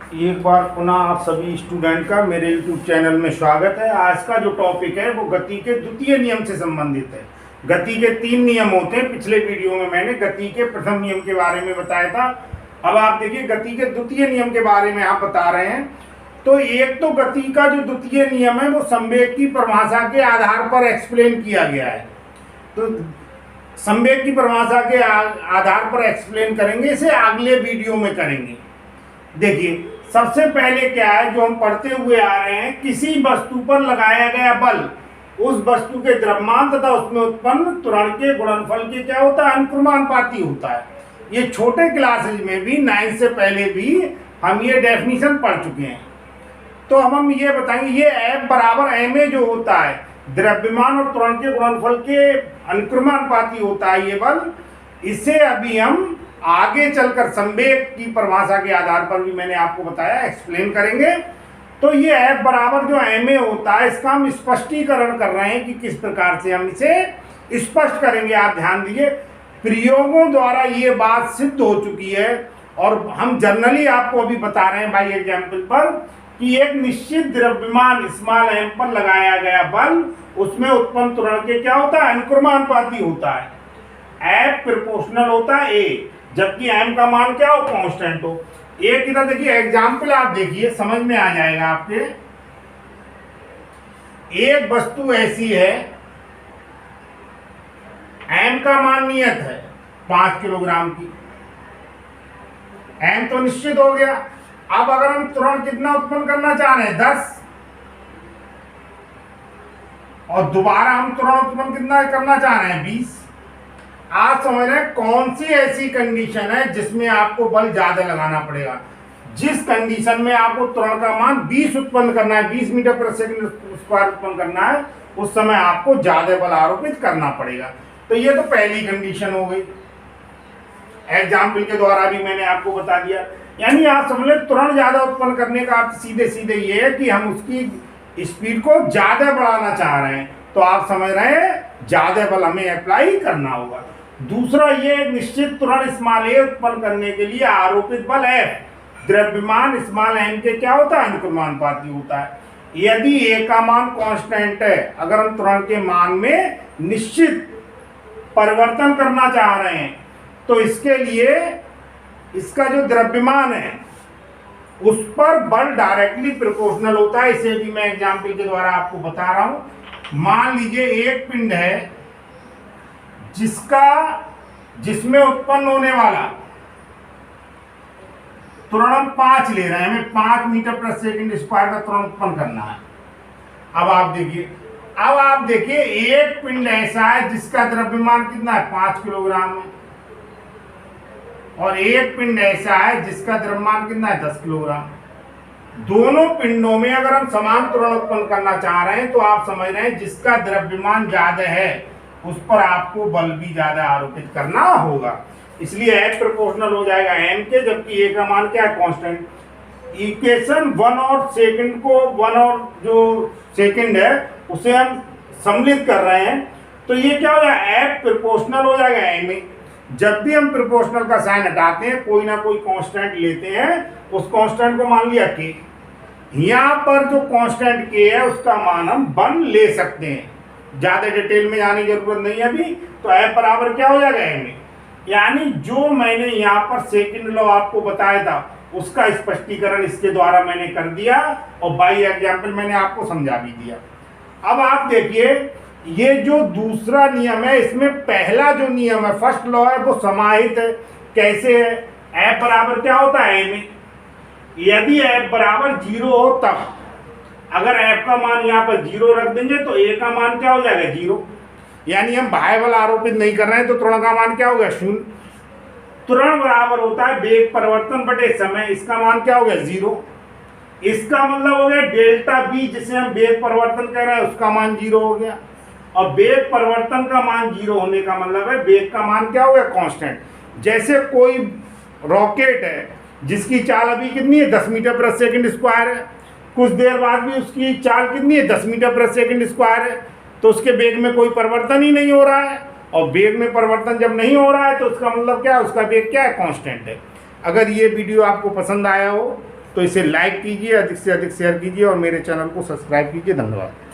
एक बार पुनः आप सभी स्टूडेंट का मेरे YouTube चैनल में स्वागत है। आज का जो टॉपिक है वो गति के द्वितीय नियम से संबंधित है। गति के 3 नियम होते हैं। पिछले वीडियो में मैंने गति के प्रथम नियम के बारे में बताया था। अब आप देखिए गति के द्वितीय नियम के बारे में आप बता रहे हैं। तो एक तो गति का जो द्वितीय नियम है वो संवेग की परिभाषा के आधार पर एक्सप्लेन किया गया है। तो संवेग की परिभाषा के आधार पर एक्सप्लेन करेंगे, इसे अगले वीडियो में करेंगे। देखिए सबसे पहले क्या है जो हम पढ़ते हुए आ रहे हैं, किसी वस्तु पर लगाया गया बल उस वस्तु के द्रव्यमान तथा उसमें उत्पन्न त्वरण के गुणनफल के क्या होता है, अनुक्रमानुपाती होता है। ये छोटे क्लासेज में भी 9 से पहले भी हम ये डेफिनेशन पढ़ चुके हैं। तो अब हम ये बताएंगे ये F बराबर ma जो होता है द्रव्यमान और त्वरण के गुणनफल के अनुक्रमानुपाती होता है ये बल। इसे अभी हम आगे चलकर संवेग की परिभाषा के आधार पर भी मैंने आपको बताया, एक्सप्लेन करेंगे। तो ये F बराबर जो ma होता है इसका हम स्पष्टीकरण कर रहे हैं कि किस प्रकार से हम इसे स्पष्ट करेंगे। आप ध्यान दीजिए, प्रयोगों द्वारा ये बात सिद्ध हो चुकी है और हम जनरली आपको अभी बता रहे हैं बाई एग्जाम्पल पर कि एक निश्चित द्रव्यमान स्मॉल m पर लगाया गया बल उसमें उत्पन्न त्वरण के क्या होता है, अनुक्रमानुपाती होता है। F प्रोपोर्शनल होता है A, जबकि m का मान क्या हो, कांस्टेंट हो। एक इधर देखिए एग्जाम्पल, आप देखिए समझ में आ जाएगा आपके। एक वस्तु ऐसी है m का मान नियत है 5 किलोग्राम की, m तो निश्चित हो गया। अब अगर हम त्वरण कितना उत्पन्न करना चाह रहे हैं 10, और दोबारा हम त्वरण उत्पन्न कितना करना चाह रहे हैं 20। आज समझ रहे हैं कौन सी ऐसी कंडीशन है जिसमें आपको बल ज्यादा लगाना पड़ेगा। जिस कंडीशन में आपको त्वरण का मान 20 उत्पन्न करना है, 20 मीटर प्रति सेकंड स्क्वायर उत्पन्न करना है, उस समय आपको ज्यादा बल आरोपित करना पड़ेगा। तो ये तो पहली कंडीशन हो गई, एग्जाम्पल के द्वारा भी मैंने आपको बता दिया। यानी आप समझ लें त्वरण ज्यादा उत्पन्न करने का अर्थ सीधे सीधे ये है कि हम उसकी स्पीड को ज्यादा बढ़ाना चाह रहे हैं, तो आप समझ रहे हैं ज्यादा बल हमें अप्लाई करना होगा। दूसरा, ये निश्चित त्वरण स्मॉल a उत्पन्न करने के लिए आरोपित बल F द्रव्यमान स्मॉल m के क्या होता है, अनुक्रमानुपाती होता है। यदि a का मान कांस्टेंट है, अगर हम त्वरण के मान में निश्चित परिवर्तन करना चाह रहे हैं तो इसके लिए इसका जो द्रव्यमान है उस पर बल डायरेक्टली प्रोपोर्शनल होता है। इसे भी मैं एग्जाम्पल के द्वारा आपको बता रहा हूं। मान लीजिए एक पिंड है जिसमें उत्पन्न होने वाला त्वरण हम 5 ले रहे हैं, हमें 5 मीटर प्रति सेकंड स्क्वायर का त्वरण उत्पन्न करना है। अब आप देखिए एक पिंड ऐसा है जिसका द्रव्यमान कितना है, 5 किलोग्राम है, और एक पिंड ऐसा है जिसका द्रव्यमान कितना है, 10 किलोग्राम। दोनों पिंडों में अगर हम समान त्वरण उत्पन्न करना चाह रहे हैं तो आप समझ रहे हैं जिसका द्रव्यमान ज्यादा है उस पर आपको बल भी ज्यादा आरोपित करना होगा। इसलिए F प्रोपोर्शनल हो जाएगा m के, जबकि a का मान क्या है, कांस्टेंट। इक्वेशन 1 और सेकंड को 1 और जो सेकंड है उसे हम सम्मिलित कर रहे हैं, तो ये क्या हो जाएगा, F प्रोपोर्शनल हो जाएगा m में। जब भी हम प्रोपोर्शनल का साइन हटाते हैं कोई ना कोई कांस्टेंट लेते हैं, उस कांस्टेंट को मान लिया k। यहाँ पर जो कांस्टेंट k है उसका मान हम 1 ले सकते हैं, ज्यादा डिटेल में जाने की जरूरत नहीं है अभी। तो F बराबर क्या हो जाएगा m में। यानी जो मैंने यहाँ पर सेकंड लॉ आपको बताया था उसका स्पष्टीकरण इसके द्वारा मैंने कर दिया और बाई एग्जाम्पल मैंने आपको समझा भी दिया। अब आप देखिए ये जो दूसरा नियम है इसमें पहला जो नियम है, फर्स्ट लॉ है, वो समाहित है। कैसे है, F बराबर क्या होता है m में। यदि F बराबर 0 हो तब, अगर F का मान यहाँ पर 0 रख देंगे तो A का मान क्या हो जाएगा, 0। यानी हम बाह्य बल आरोपित नहीं कर रहे हैं तो त्वरण का मान क्या होगा, 0। त्वरण बराबर होता है वेग परिवर्तन बटे समय, इसका मान क्या हो गया, 0। इसका मतलब हो गया डेल्टा बी, जिसे हम वेग परिवर्तन कह रहे हैं उसका मान 0 हो गया। और वेग परिवर्तन का मान 0 होने का मतलब है वेग का मान क्या हो गया, कांस्टेंट। जैसे कोई रॉकेट है जिसकी चाल अभी कितनी है, 10 मीटर प्रति सेकंड स्क्वायर है, कुछ देर बाद भी उसकी चाल कितनी है, 10 मीटर प्रति सेकंड स्क्वायर है, तो उसके वेग में कोई परिवर्तन ही नहीं हो रहा है। और वेग में परिवर्तन जब नहीं हो रहा है तो उसका मतलब क्या है, उसका वेग क्या है, कांस्टेंट है। अगर ये वीडियो आपको पसंद आया हो तो इसे लाइक कीजिए, अधिक से अधिक शेयर कीजिए और मेरे चैनल को सब्सक्राइब कीजिए। धन्यवाद।